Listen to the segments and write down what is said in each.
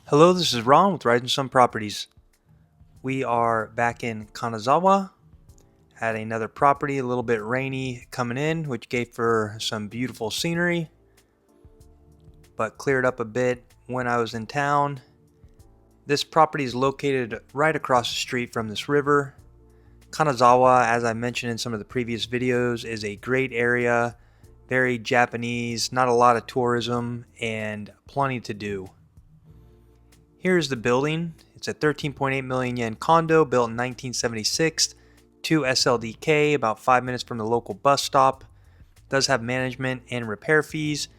Hello, this is Ron with Rising Sun Properties. We are back in Kanazawa at another property, a little bit rainy coming in, which gave for some beautiful scenery, but cleared up a bit when I was in town. This property is located right across the street from this river. Kanazawa, as I mentioned in some of the previous videos, is a great area, very Japanese, not a lot of tourism, and plenty to do. Here's the building. It's a 13.8 million yen condo built in 1976, 2 SLDK, about 5 minutes from the local bus stop. It does have management and repair fees.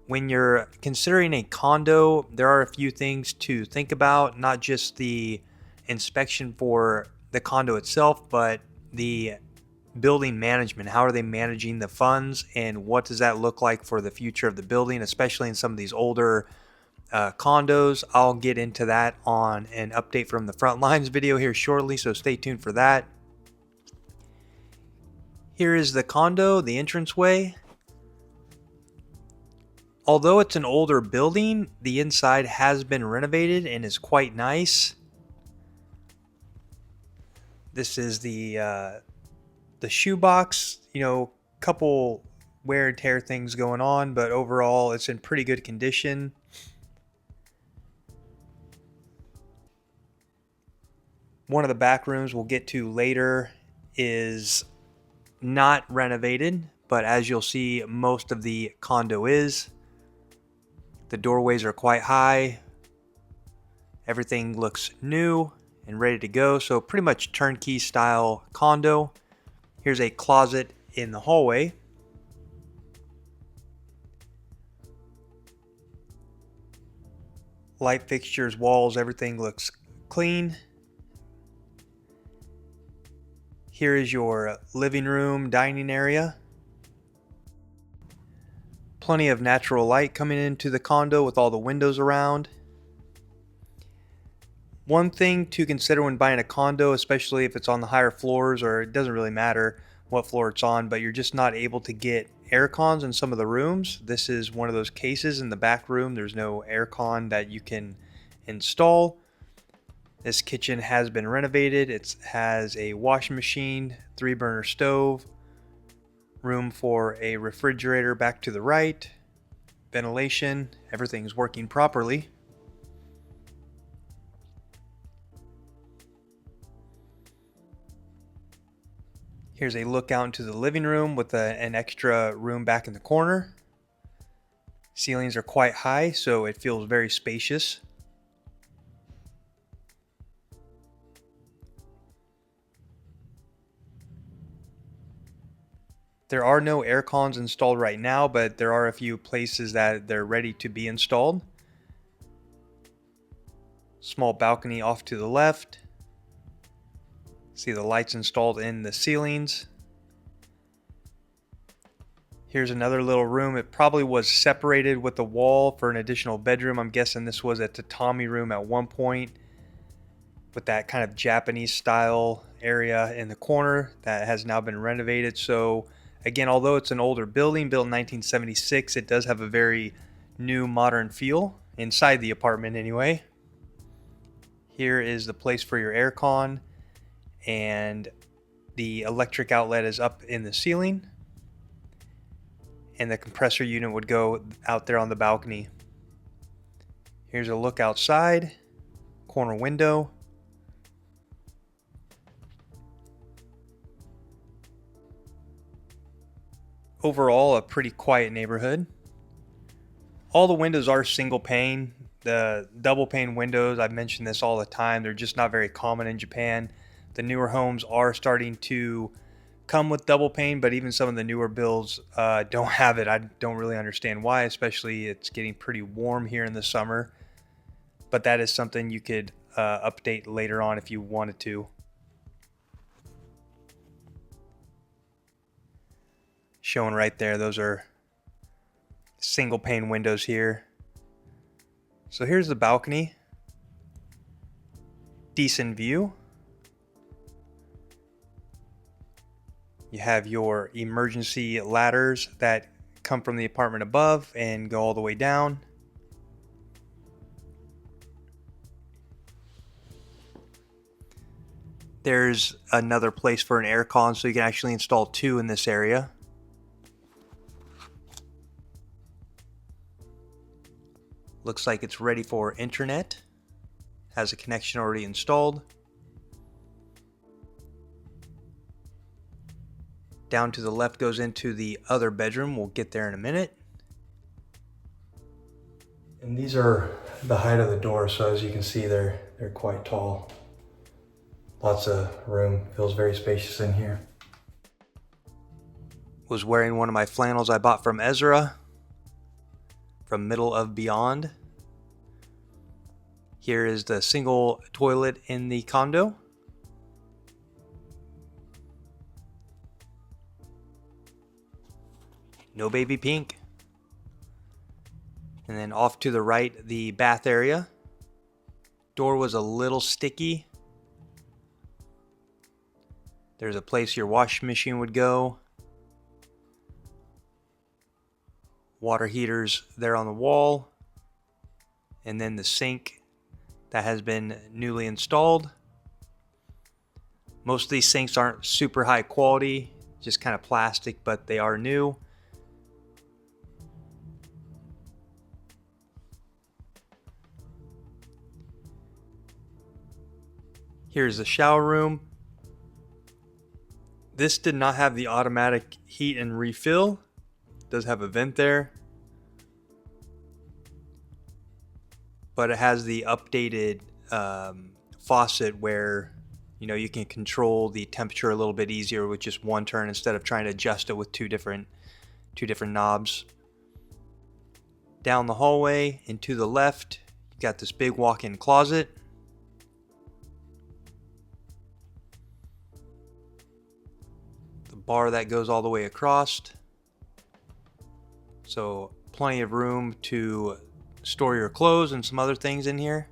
When you're considering a condo, there are a few things to think about, not just the inspection for the condo itself, but the building management. How are they managing the funds, and what does that look like for the future of the building, especially in some of these older condos. I'll get into that on an update from the front lines video here shortly, so stay tuned for that. Here is the condo, the entranceway. Although it's an older building, the inside has been renovated and is quite nice. This is the shoebox, couple wear and tear things going on, but overall it's in pretty good condition. One of the back rooms we'll get to later is not renovated, but as you'll see, most of the condo is. The doorways are quite high. Everything looks new and ready to go, so pretty much turnkey style condo. Here's a closet in the hallway. Light fixtures, walls, everything looks clean. Here is your living room, dining area. Plenty of natural light coming into the condo with all the windows around. One thing to consider when buying a condo, especially if it's on the higher floors, or it doesn't really matter what floor it's on, but you're just not able to get air cons in some of the rooms. This is one of those cases. In the back room, there's no air con that you can install. This kitchen has been renovated. It has a washing machine, 3-burner stove, room for a refrigerator back to the right, ventilation, everything's working properly. Here's a look out into the living room with an extra room back in the corner. Ceilings are quite high, so it feels very spacious. There are no air cons installed right now, but there are a few places that they're ready to be installed. Small balcony off to the left. See the lights installed in the ceilings. Here's another little room. It probably was separated with the wall for an additional bedroom. I'm guessing this was a tatami room at one point, with that kind of Japanese style area in the corner that has now been renovated. So again, although it's an older building built in 1976, it does have a very new modern feel inside the apartment anyway. Here is the place for your air con, and the electric outlet is up in the ceiling, and the compressor unit would go out there on the balcony. Here's a look outside, corner window. Overall, a pretty quiet neighborhood. All the windows are single pane. The double pane windows, I've mentioned this all the time, they're just not very common in Japan. The newer homes are starting to come with double pane, but even some of the newer builds don't have it. I don't really understand why, especially it's getting pretty warm here in the summer. But that is something you could update later on if you wanted to. Showing right there, those are single pane windows here. So here's the balcony. Decent view. You have your emergency ladders that come from the apartment above and go all the way down. There's another place for an aircon, so you can actually install 2 in this area. Looks like it's ready for internet. Has a connection already installed. Down to the left goes into the other bedroom. We'll get there in a minute. And these are the height of the door, so as you can see, they're quite tall. Lots of room. Feels very spacious in here. Was wearing one of my flannels I bought from Ezra from Middle of Beyond. Here is the single toilet in the condo. No baby pink. And then off to the right, the bath area. Door was a little sticky. There's a place your washing machine would go. Water heaters there on the wall. And then the sink that has been newly installed. Most of these sinks aren't super high quality, just kind of plastic, but they are new. Here's the shower room. This did not have the automatic heat and refill. It does have a vent there. But it has the updated faucet where you can control the temperature a little bit easier with just one turn instead of trying to adjust it with two different knobs. Down the hallway and to the left, you got this big walk-in closet. The bar that goes all the way across. So plenty of room to store your clothes and some other things in here.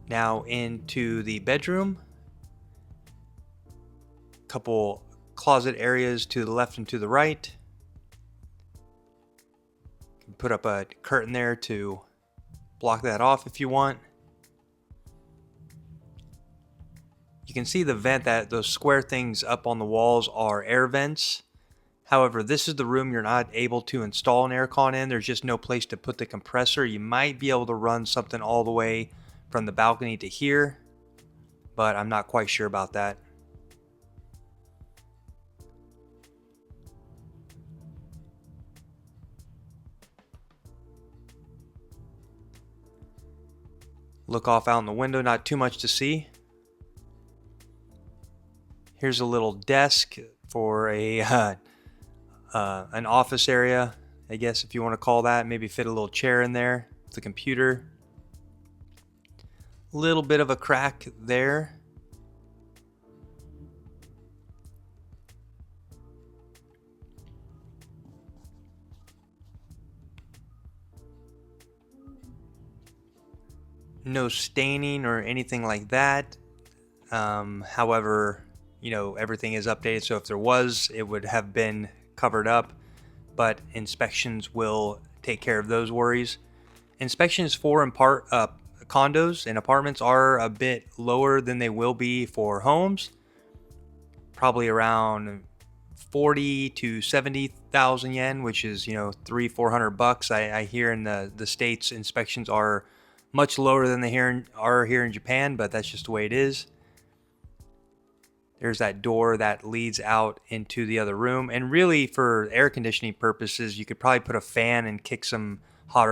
Now into the bedroom. Couple closet areas to the left and to the right. You can put up a curtain there to block that off if you want. You can see the vent, that those square things up on the walls are air vents. However, this is the room you're not able to install an aircon in. There's just no place to put the compressor. You might be able to run something all the way from the balcony to here, but I'm not quite sure about that. Look off out in the window, not too much to see. Here's a little desk for a an office area, I guess, if you want to call that. Maybe fit a little chair in there with a computer. Little bit of a crack there. No staining or anything like that. However, everything is updated, so if there was, it would have been covered up, but inspections will take care of those worries. Inspections for condos and apartments are a bit lower than they will be for homes. Probably around 40 to 70,000 yen, which is $300-400 bucks. I hear in the States inspections are much lower than they are here in Japan, but that's just the way it is. There's that door that leads out into the other room. And really, for air conditioning purposes, you could probably put a fan and kick some hot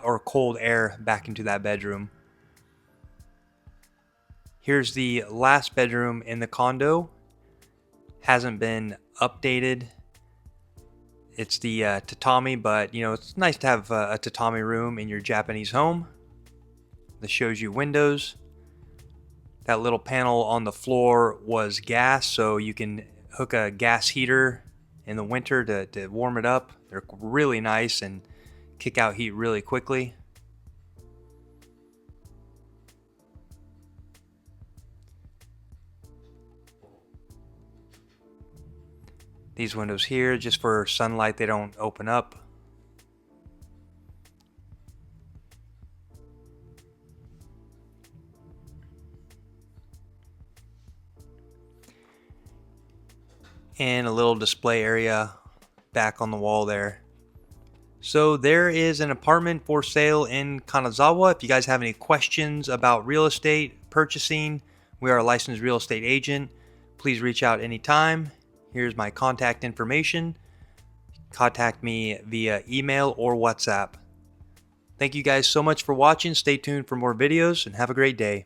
or cold air back into that bedroom. Here's the last bedroom in the condo. Hasn't been updated. It's the tatami, but it's nice to have a tatami room in your Japanese home. This shows you windows. That little panel on the floor was gas, so you can hook a gas heater in the winter to warm it up. They're really nice and kick out heat really quickly. These windows here, just for sunlight, they don't open up. and a little display area back on the wall there. So there is an apartment for sale in Kanazawa. If you guys have any questions about real estate purchasing, we are a licensed real estate agent. Please reach out anytime. Here's my contact information. Contact me via email or WhatsApp. Thank you guys so much for watching. Stay tuned for more videos and have a great day.